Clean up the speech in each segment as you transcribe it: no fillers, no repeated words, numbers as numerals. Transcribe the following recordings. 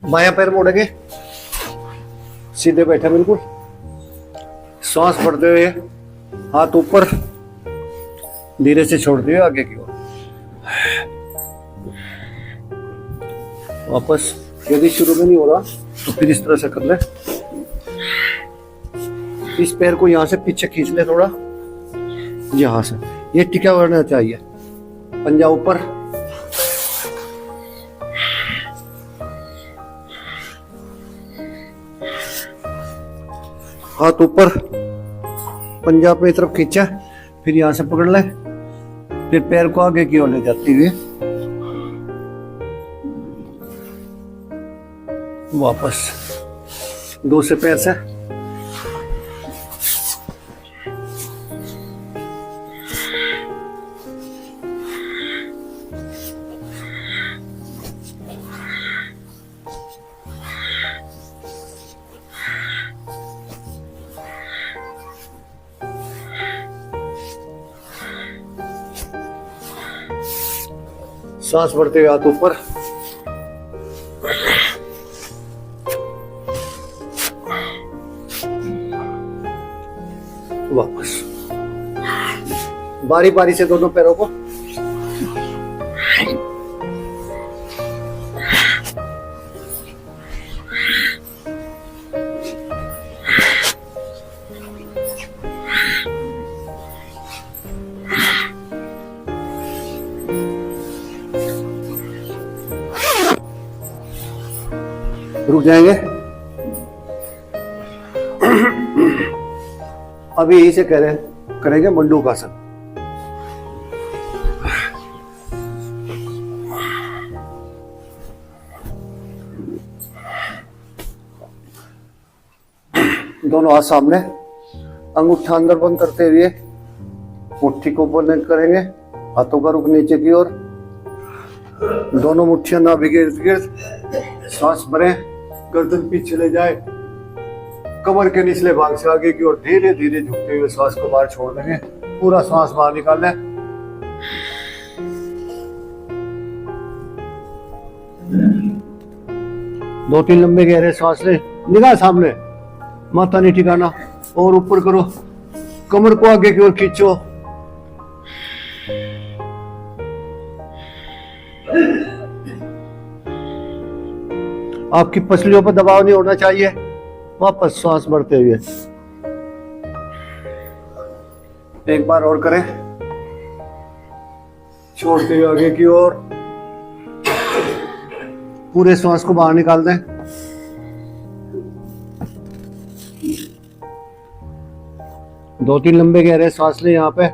बायां पैर मोड़ेंगे, सीधे बैठे बिल्कुल, सांस भरते हुए हाथ ऊपर, धीरे से छोड़ते हुए आगे की ओर वापस। यदि शुरू में नहीं हो रहा तो फिर इस तरह से कर ले, इस पैर को यहां से पीछे खींच ले थोड़ा, यहां से ये टिका रहना चाहिए, पंजा ऊपर, हाथ ऊपर, पंजा अपनी तरफ खींचा, फिर यहां से पकड़ ले, फिर पैर को आगे की ओर ले जाती हुई वापस, दो से पैर से सांस भरते हुए हाथ ऊपर, वापस, बारी बारी से दोनों पैरों को रुक जाएंगे। अभी यही से करेंगे मंडूकासन। दोनों हाथ सामने, अंगूठा अंदर बंद करते हुए मुट्ठी को ऊपर करेंगे, हाथों का रुख नीचे की ओर, दोनों मुट्ठियां नाभि के इर्द गिर्द, सांस भरें, गर्दन पीछे ले जाए, कमर के निचले भाग से आगे की ओर धीरे धीरे झुकते हुए सांस को बाहर छोड़ देंगे, पूरा सांस बाहर निकाल लें। दो तीन लंबे गहरे सांस ले, निगाह सामने, माथा नहीं ठिकाना, और ऊपर करो, कमर को आगे की ओर खींचो, आपकी पसलियों पर दबाव नहीं होना चाहिए। वापस सांस भरते हुए एक बार और करें, छोड़ते हुए आगे की ओर, पूरे सांस को बाहर निकाल दें। दो तीन लंबे गहरे सांस लें यहां पे,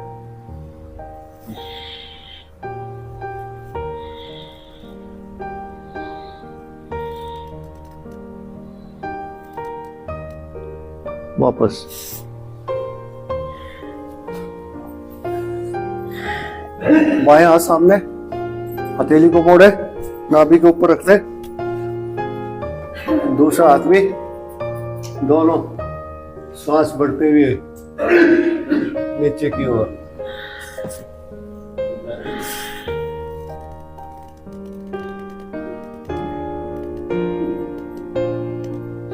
वापस, बाएं हाथ सामने, हथेली को मोड़े, नाभि के ऊपर रख दे, दूसरा हाथ भी, दोनों सांस बढ़ते हुए नीचे की ओर,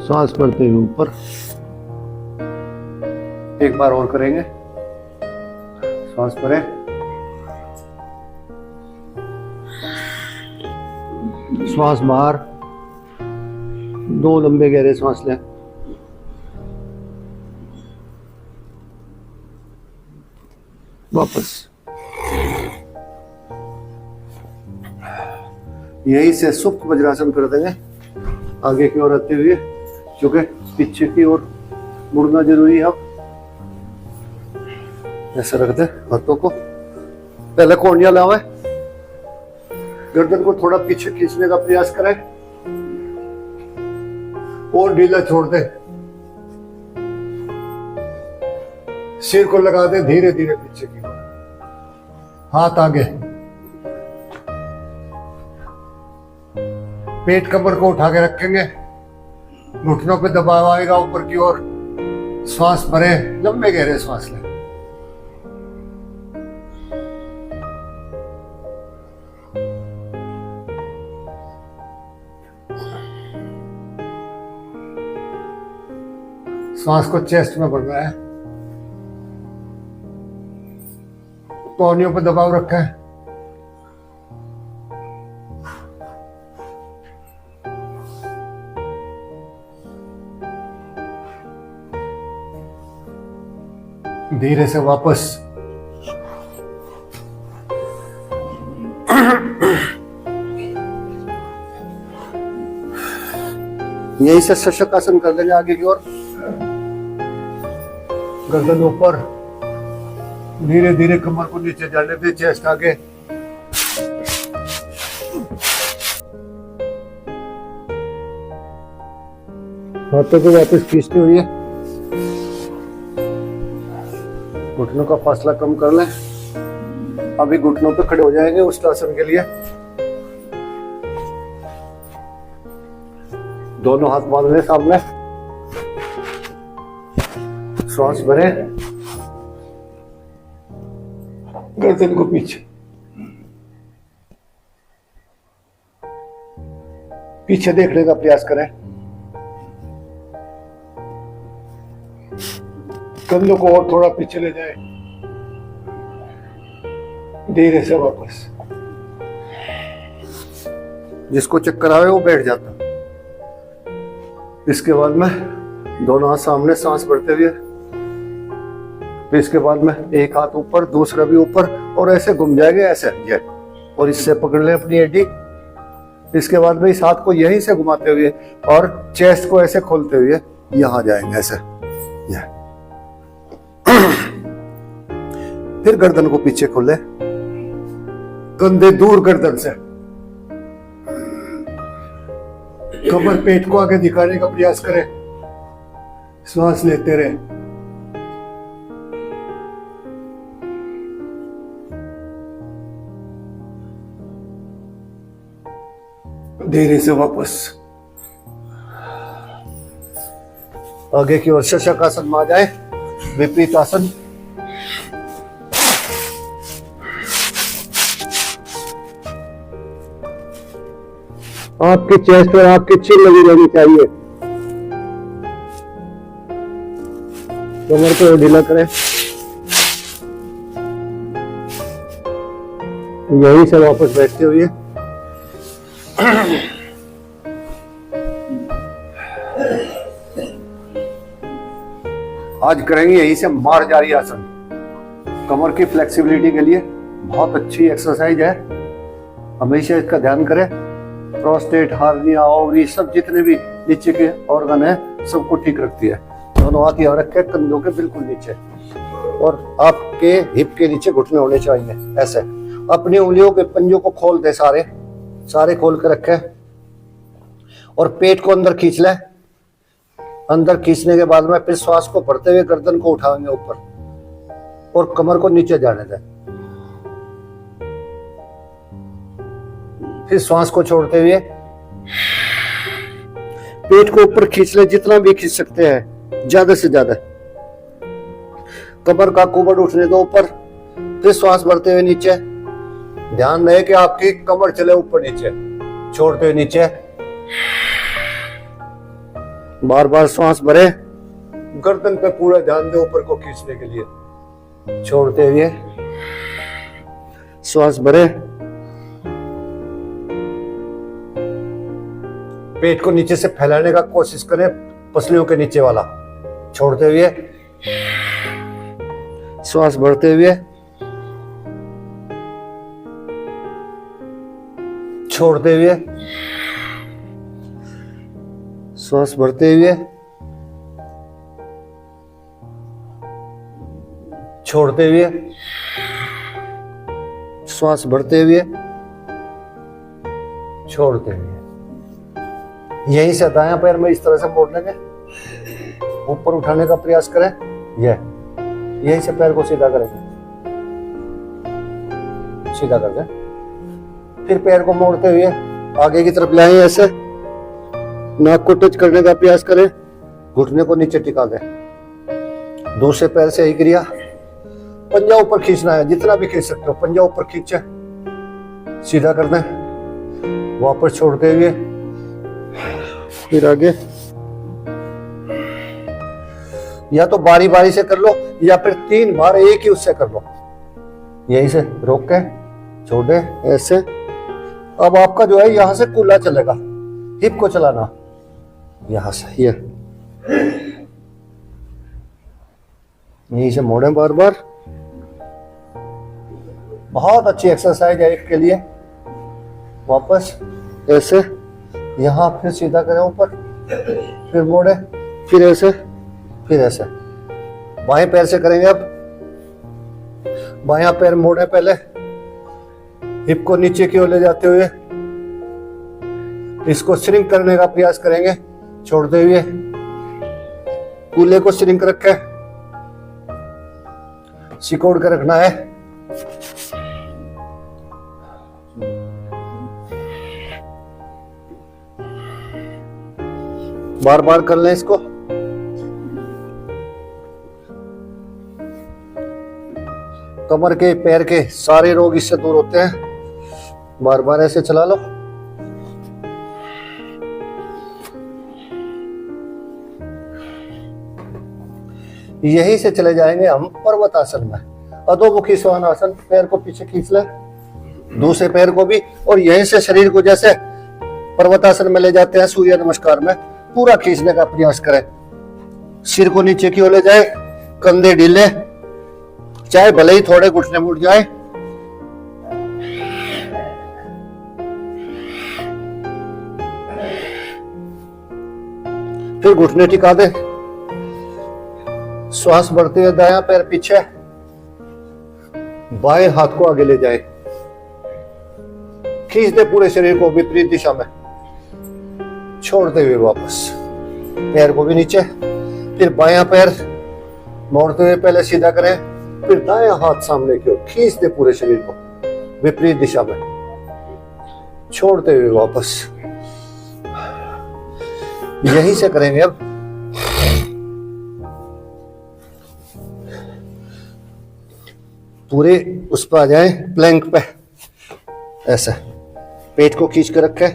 सांस बढ़ते हुए ऊपर। एक बार और करेंगे, सांस भरें, श्वास बाहर, दो लंबे गहरे सांस लें, वापस। यही से सुप्त वज्रासन कर देंगे, आगे की ओर आते हुए, क्योंकि पीछे की ओर मुड़ना जरूरी है। ऐसे रख दे हाथों को, पहले कोहनियां लावे, गर्दन को थोड़ा पीछे खींचने का प्रयास करें और ढीला छोड़ दे, सिर को लगा दे धीरे धीरे पीछे की ओर, हाथ आगे, पेट कमर को उठा के रखेंगे, घुटनों पे दबाव आएगा ऊपर की ओर, श्वास भरें, लंबे गहरे श्वास लें। सांस को चेस्ट में भरना है। कोहनियों पर दबाव रखें। धीरे से वापस यहीं से शशकासन कर देंगे आगे की ओर। गर्दन ऊपर, धीरे धीरे कमर को नीचे जाने दे, चेस्ट आगे। हाथों को वापस खींचते हुए घुटनों का फासला कम कर लें। अभी घुटनों पे खड़े हो जाएंगे उष्ट्रासन के लिए। दोनों हाथ बांध लें सामने, श्वास भरें, गर्दन को पीछे पीछे देखने का प्रयास करें। कंधों को और थोड़ा पीछे ले जाए, धीरे से वापस। जिसको चक्कर आवे वो बैठ जाता। इसके बाद में दोनों हाथ सामने, सांस भरते हुए। फिर इसके बाद में एक हाथ ऊपर, दूसरा भी ऊपर, और ऐसे घूम जाएंगे ऐसे ये, और इससे पकड़ ले अपनी एडी। इसके बाद में इस हाथ को यहीं से घुमाते हुए और चेस्ट को ऐसे खोलते हुए यहां जाएंगे ऐसे ये। फिर गर्दन को पीछे खोले, कंधे दूर गर्दन से, कमर पेट को आगे दिखाने का प्रयास करें। श्वास लेते रहे। धीरे से वापस आगे की ओर शशकासन में आ जाए, विपरीत आसन। आपकी चेस्ट और आपकी चिन लगी रहनी चाहिए। कमर को ढीला करें, यहीं से वापस बैठते हुए आज करेंगे यहीं से मार्जारी आसन। कमर की फ्लेक्सिबिलिटी के लिए बहुत अच्छी एक्सरसाइज है, हमेशा इसका ध्यान करें। प्रोस्टेट, हार्निया, ओवरी, सब जितने भी नीचे के ऑर्गन है सबको ठीक रखती है। दोनों हाथ यहाँ रखे कंधों के बिल्कुल नीचे, और आपके हिप के नीचे घुटने होने चाहिए ऐसे। अपनी उंगलियों के पंजों को खोल दे, सारे खोल के रखे, और पेट को अंदर खींच ले। अंदर खींचने के बाद में फिर श्वास को भरते हुए गर्दन को उठाएंगे ऊपर और कमर को नीचे जाने दें। फिर श्वास को छोड़ते हुए पेट को ऊपर खींच ले, जितना भी खींच सकते हैं, ज्यादा से ज्यादा। कमर का कुबड़ उठने दो ऊपर, फिर श्वास भरते हुए नीचे। ध्यान रहे कि आपकी कमर चले ऊपर नीचे, छोड़ते हुए नीचे। बार बार श्वास भरे, गर्दन पे पूरा ध्यान दे ऊपर को खींचने के लिए। छोड़ते हुए श्वास भरे, पेट को नीचे से फैलाने का कोशिश करें, पसलियों के नीचे वाला। छोड़ते हुए श्वास भरते हुए, छोड़ते हुए श्वास भरते हुए, छोड़ते हुए श्वास भरते हुए, छोड़ते हुए। यहीं से दायां पैर में इस तरह से मोड़ लेंगे, ऊपर उठाने का प्रयास करें। यहीं से पैर को सीधा करेंगे, सीधा करके फिर पैर को मोड़ते हुए आगे की तरफ लाएं, ऐसे नाक को टच करने का प्रयास करें, घुटने को नीचे टिका दें। दूसरे पैर से यही क्रिया। पंजा ऊपर खींचना है, जितना भी खींच सकते हो। पंजा ऊपर खींचे, सीधा कर दें, वापस छोड़ते हुए फिर आगे। या तो बारी बारी से कर लो या फिर 3 बार एक ही उससे कर लो। यहीं से रोक के छोड़े ऐसे। अब आपका जो है यहां से कूल्हा चलेगा, हिप को चलाना यहां से, ये यहीं से मोड़े बार बार। बहुत अच्छी एक्सरसाइज है इसके लिए। वापस ऐसे, यहां फिर सीधा करें ऊपर, फिर मोड़े, फिर ऐसे, फिर ऐसे। बाएं पैर से करेंगे अब। बायां पैर मोड़े पहले, हिप को नीचे की ओर ले जाते हुए इसको श्रिंक करने का प्रयास करेंगे, छोड़ते हुए कूल्हे को श्रिंक रखे, सिकोड़ कर रखना है। बार बार कर लें इसको। कमर के, पैर के सारे रोग इससे दूर होते हैं। बार बार ऐसे चला लो। यहीं से चले जाएंगे हम पर्वतासन में। अधोमुखी श्वानासन, पैर को पीछे खींच ले, दूसरे पैर को भी, और यहीं से शरीर को जैसे पर्वतासन में ले जाते हैं सूर्य नमस्कार में, पूरा खींचने का प्रयास करें। सिर को नीचे की ओर ले जाए, कंधे ढीले, चाहे भले ही थोड़े घुटने मुड़ जाए। फिर घुटने टिका दे, श्वास बढ़ते हुए दायां पैर पीछे, बाएं हाथ को आगे ले जाए, खींच दे पूरे शरीर को विपरीत दिशा में, छोड़ते हुए वापस पैर को भी नीचे। फिर बायां पैर मोड़ते हुए पहले सीधा करें, फिर दायां हाथ सामने की ओर, खींच दे पूरे शरीर को विपरीत दिशा में, छोड़ते हुए वापस। यहीं से करेंगे अब। पूरे उस पर आ जाए, प्लैंक पे ऐसे, पेट को खींच कर रखे।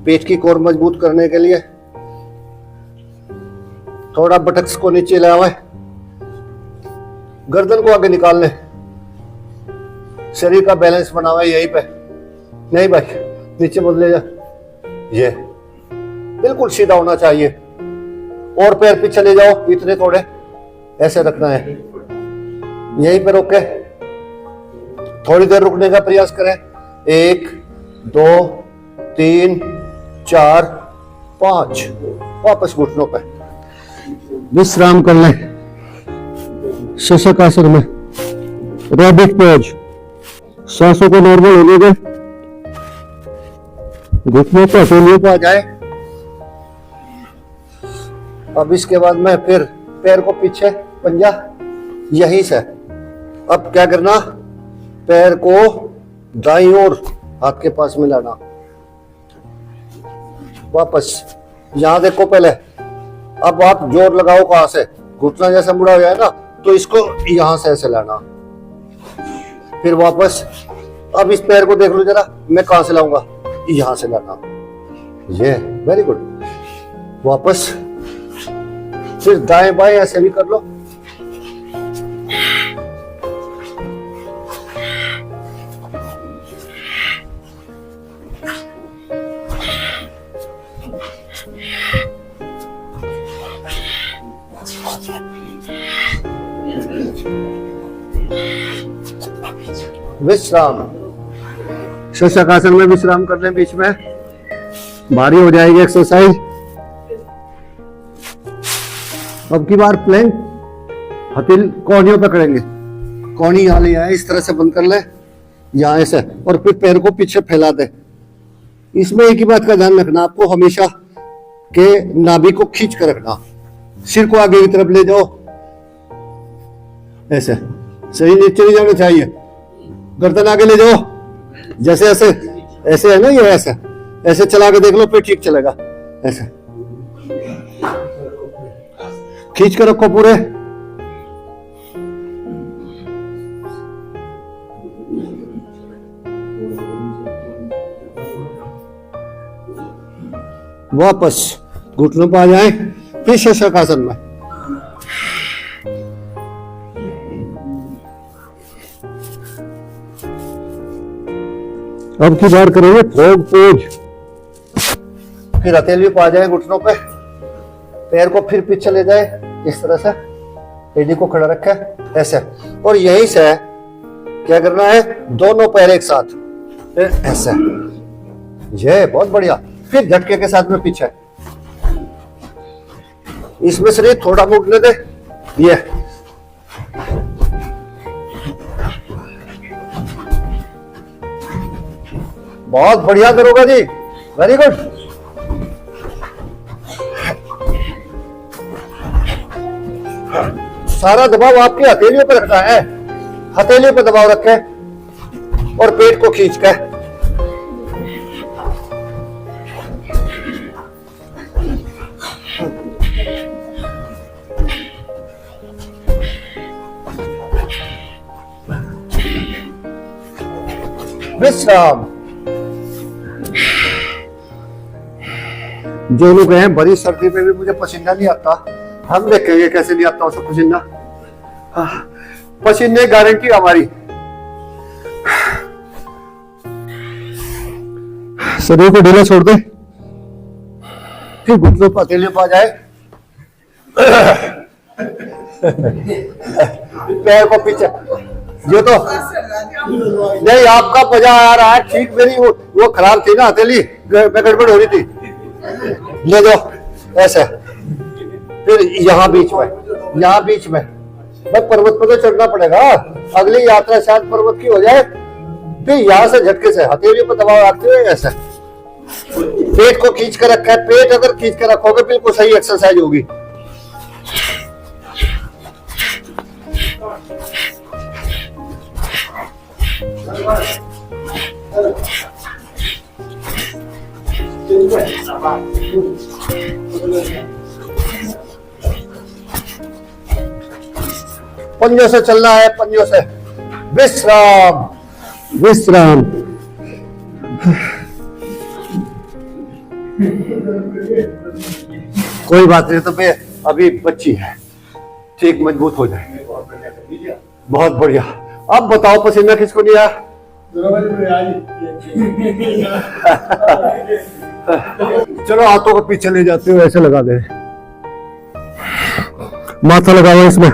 पेट की कोर मजबूत करने के लिए थोड़ा बटक्स को नीचे लावे, गर्दन को आगे निकाल ले, शरीर का बैलेंस बनावे यहीं पे। नहीं भाई, नीचे मत ले जा, ये बिल्कुल सीधा होना चाहिए। और पैर पीछे ले जाओ, इतने थोड़े ऐसे रखना है। यहीं पे रोके, थोड़ी देर रुकने का प्रयास करें। 1 2 3 4 5, वापस घुटनों पे विश्राम कर लें। शशक आसन में रैबिट पोज, सांसों को नॉर्मल होने दें, घुटनों पे हथेलियों पे आ जाए। अब इसके बाद में फिर पैर को पीछे, पंजा यहीं से। अब क्या करना, पैर को दाईं ओर हाथ के पास में लाना, वापस यहां देखो पहले। अब आप जोर लगाओ कहां से, घुटना जैसा मुड़ा हुआ है ना, तो इसको यहां से ऐसे लाना, फिर वापस। अब इस पैर को देख लो जरा, मैं कहां से लाऊंगा, यहां से लाना, ये वेरी गुड। वापस फिर दाएं बाएं ऐसे भी कर लो। विश्राम, शशक आसन में विश्राम कर लें, बीच में भारी हो जाएगी एक्सरसाइज। अब की बार प्लैंक, हथेली कोहनियों पे करेंगे। कोहनी यहाँ ले आए, इस तरह से बंद कर ले, यहाँ ऐसे, और फिर पैर को पीछे फैला दे। इसमें एक ही बात का ध्यान रखना, आपको हमेशा के नाभि को खींच कर रखना, सिर को आगे की तरफ ले जाओ ऐसे, सही नीचे नहीं जाना चाहिए। गर्दन आगे ले जाओ, जैसे ऐसे ऐसे है ना, ये ऐसे ऐसे चला के देख लो, फिर ठीक चलेगा। ऐसे खींच कर रखो पूरे। वापस घुटनों पर आ जाए, फिर शशक आसन में अब की बार करेंगे फ्रॉग पोज। फिर हथेली पे आ जाए घुटनों पे, पैर को फिर पीछे ले जाए इस तरह से, एडी को खड़ा रखे ऐसे, और यहीं से क्या करना है, दोनों पैर एक साथ ऐसे, ये बहुत बढ़िया। फिर झटके के साथ में पीछे, इसमें शरीर थोड़ा मुड़ने दे, ये बहुत बढ़िया करोगा जी, वेरी गुड। सारा दबाव आपके हथेलियों पर रखना है, हथेलियों पर दबाव रखे और पेट को खींच के, विश्राम। जो लोग हैं बड़ी सर्दी में भी मुझे पसीना नहीं आता, हम देखेंगे कैसे नहीं आता उसे पसीना। पसीने गारंटी हमारी। शरीर को ढीला छोड़ दे, फिर घुटनों पर हथेलियों पर आ जाए, पैर को पीछे, ये तो नहीं आपका मजा आ रहा है, ठीक। मेरी वो खराब थी ना हथेली, गड़बड़ हो रही थी, ले जाओ ऐसे। फिर यहाँ बीच में भाई पर्वत पर तो चढ़ना पड़ेगा, अगली यात्रा शायद पर्वत की हो जाए। फिर यहाँ से झटके से हथेलियों पर दबाव रखते हुए ऐसे, पेट को खींच कर रखा है, पेट अगर खींच कर रखोगे बिल्कुल सही एक्सरसाइज होगी। पंजों से चलना है, पंजों से। विश्राम विश्राम। कोई बात नहीं, तो मैं अभी बच्ची है, ठीक मजबूत हो जाए। बहुत बढ़िया। अब बताओ पसीना किसको नहीं आया? चलो हाथों को पीछे ले जाते हो, ऐसे लगा दे, माथा लगाओ इसमें।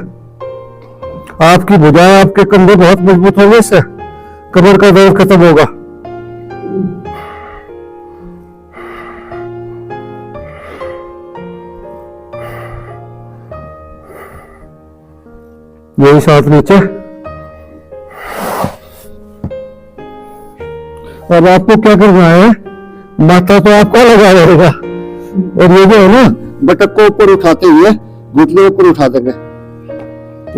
आपकी भुजाएं, आपके कंधे बहुत मजबूत होंगे, इससे कमर का दर्द खत्म होगा। यही साथ नीचे। अब आपको क्या करना है, माथा तो आपका लगा रहेगा, और ये जो है ना, बटक को ऊपर उठाते हुए घुटने ऊपर उठा देंगे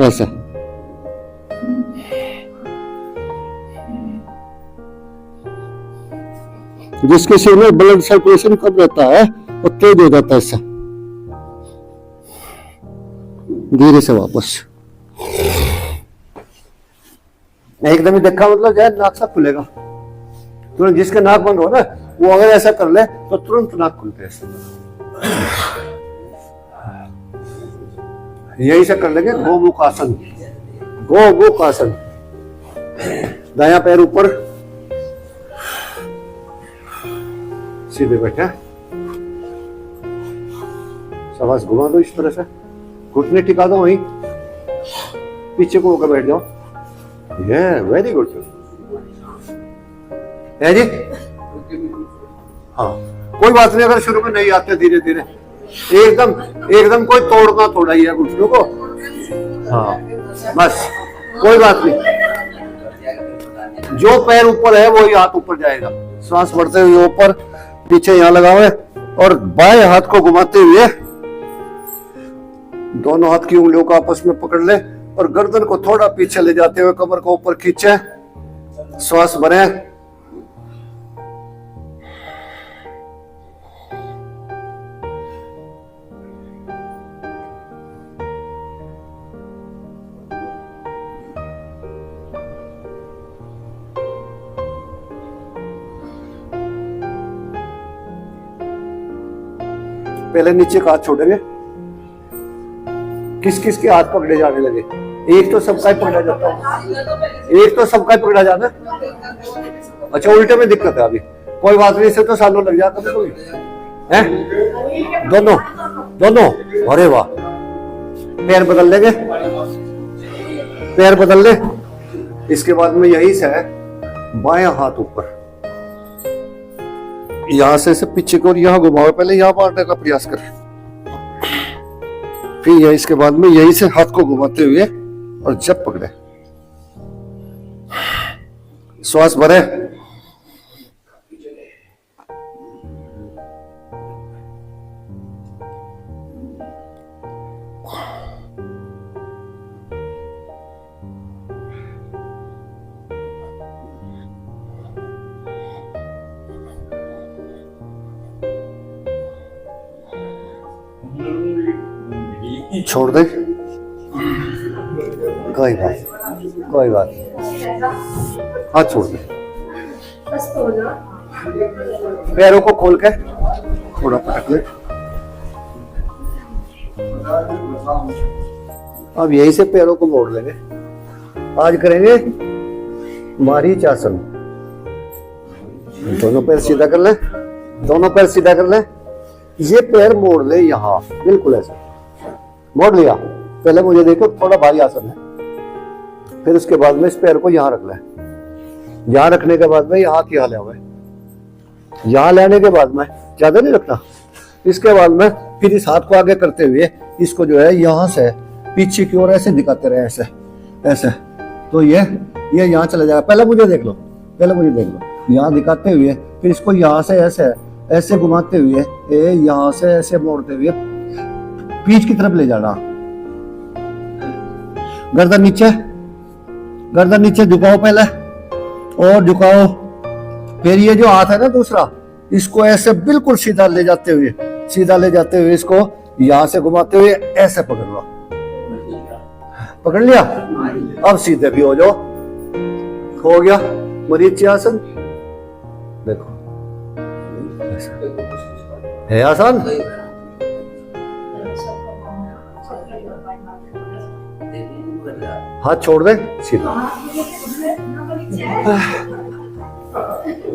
ऐसा। जिसके सिर में ब्लड सर्कुलेशन कम रहता है वो तेज हो जाता है इससे। धीरे से वापस, एकदम ही देखा मतलब जो है नाक सा खुलेगा तुरंत। जिसके नाक बंद हो ना, वो अगर ऐसा कर ले तो तुरंत नाक खुलते हैं। यही से कर लेंगे गोमुख आसन। गोमुख आसन, दायां पैर ऊपर, सीधे बैठे, शाबाश, घुमा दो इस तरह से, घुटने टिका दो वहीं, पीछे को होकर बैठ जाओ। ये वेरी गुड है जी। हाँ, कोई बात नहीं, अगर शुरू में नहीं आते धीरे धीरे, एकदम कोई तोड़ना थोड़ा ही है घुटनों को। हाँ बस, कोई बात नहीं, जो पैर ऊपर है वही हाथ ऊपर जाएगा। सांस बढ़ते हुए ऊपर, पीछे यहाँ लगाओ, और बाएं हाथ को घुमाते हुए दोनों हाथ की उंगलियों को आपस में पकड़ ले, और गर्दन को थोड़ा पीछे ले जाते हुए कमर को ऊपर खींचे, श्वास भरे। पहले नीचे का हाथ छोड़ेंगे। किस किस के हाथ पकड़े जाने लगे? एक तो सबका ही पकड़ा जाता है, एक तो सबका ही पकड़ा जाता है। अच्छा उल्टे में दिक्कत है अभी, कोई बात नहीं, इसे तो सालों लग जाता है कोई है। दोनों दोनों, अरे वाह, पैर बदल लेंगे, पैर बदल ले। इसके बाद में यही से है बायां हाथ ऊपर, यहां से पीछे को यहां घुमाओ, पहले यहां मारने का प्रयास कर, फिर यह इसके बाद में यही से हाथ को घुमाते हुए और जब पकड़े, श्वास भरे, छोड़ दे, कोई बात, हाथ छोड़ दे, पैरों को खोल के थोड़ा पटक ले। अब यही से पैरों को मोड़ लेंगे। आज करेंगे मरीचासन, दोनों पैर सीधा कर ले, दोनों पैर सीधा कर ले, ये पैर मोड़ ले, यहां बिल्कुल ऐसे मोड़ लिया। पहले मुझे देखो, थोड़ा भारी आसन है, फिर उसके बाद में इस पैर को यहां रख ले, यहां रखने के बाद में ये हाथ यहां ले आवे, यहां लेने के बाद में ज्यादा नहीं रखना। इसके बाद में फिर इस हाथ को आगे करते हुए इसको जो है यहां से पीछे की ओर ऐसे दिखाते रहे, ऐसे ऐसे, तो ये यहां चला जाएगा। पहले मुझे देख लो, यहां दिखाते हुए, फिर इसको यहां से ऐसे ऐसे घुमाते हुए, यहां से ऐसे मोड़ते हुए बीच की तरफ ले जाना। गर्दन नीचे झुकाओ पहले, और झुकाओ, फिर ये जो हाथ है ना दूसरा, इसको ऐसे बिल्कुल सीधा ले जाते हुए इसको यहां से घुमाते हुए ऐसे पकड़ लो, पकड़ लिया। अब सीधे भी हो जाओ, हो गया मरीचासन। देखो है आसान, हाथ छोड़ दे सीधा।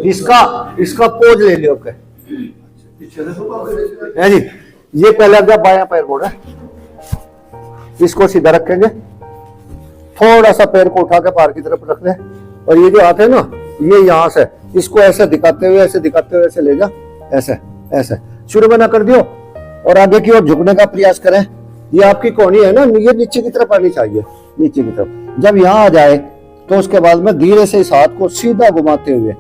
इसका पोज ले लियो है जी। ये पहले अगर बायां पैर मोड़ा, इसको सीधा रखेंगे, थोड़ा सा पैर को उठा के पार की तरफ रख ले, और ये जो हाथ है ना, ये यहां से इसको ऐसे दिखाते हुए ऐसे ले जा, ऐसे ऐसे शुरू में ना कर दियो, और आगे की ओर झुकने का प्रयास करें। ये आपकी कोहनी है ना, ये नीचे की तरफ आनी चाहिए, नीचे की तरफ। जब यहां आ जाए तो उसके बाद में धीरे से इस हाथ को सीधा घुमाते हुए,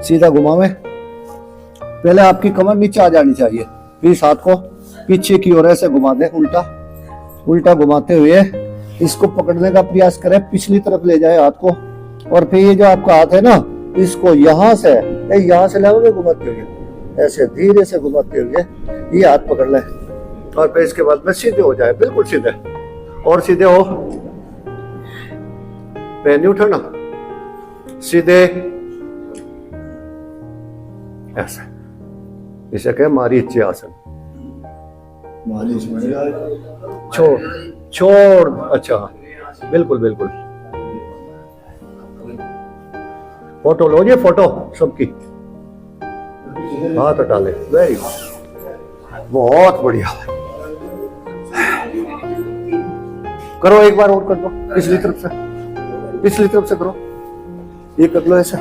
सीधा घुमावे, पहले आपकी कमर नीचे आ जानी चाहिए, फिर इस हाथ को पीछे की ओर ऐसे घुमा दे, उल्टा घुमाते हुए इसको पकड़ने का प्रयास करें, पिछली तरफ ले जाए हाथ को, और फिर ये जो आपका हाथ है ना, इसको यहां से लाओगे घुमाते हुए, ऐसे धीरे से घुमाते हुए ये हाथ पकड़ ले, और फिर इसके बाद में सीधे हो जाए, बिल्कुल सीधे, और सीधे हो, पैर नहीं उठाना, सीधे ऐसे, इसे कहे मरीचासन। छोड़, अच्छा बिल्कुल। फोटो लो, ये फोटो सबकी, हाथ हटा ले, वेरी बहुत बढ़िया। करो एक बार और कर दो, पिछली तरफ से करो, ये कर लो ऐसे,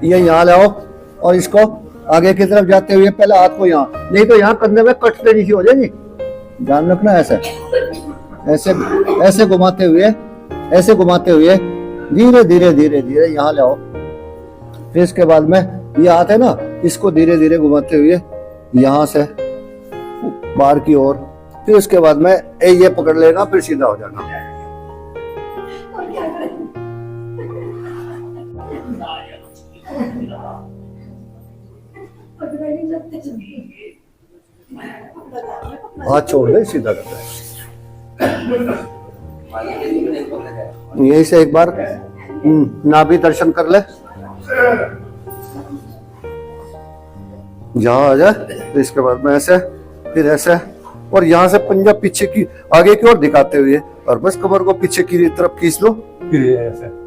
ये यहाँ लाओ, और इसको आगे की तरफ जाते हुए पहले हाथ को यहाँ, नहीं तो यहाँ कंधे में कट देनी हो जाएगी, ध्यान रखना। ऐसे घुमाते हुए धीरे यहाँ लाओ, फिर इसके बाद में ये हाथ है ना, इसको धीरे घुमाते हुए यहाँ से बाहर की ओर, फिर उसके बाद में ये पकड़ लेना, फिर सीधा हो जाना। हाथ छोड़ दे, सीधा करता है। यही से एक बार नाभि दर्शन कर ले, जहां आ जाए, इसके बाद में ऐसे, फिर ऐसे, और यहाँ से पंजा पीछे की आगे की ओर दिखाते हुए, और बस कमर को पीछे की तरफ खींच लो। फिर ये ऐसे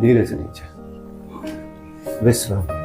धीरे से नीचे, विश्राम।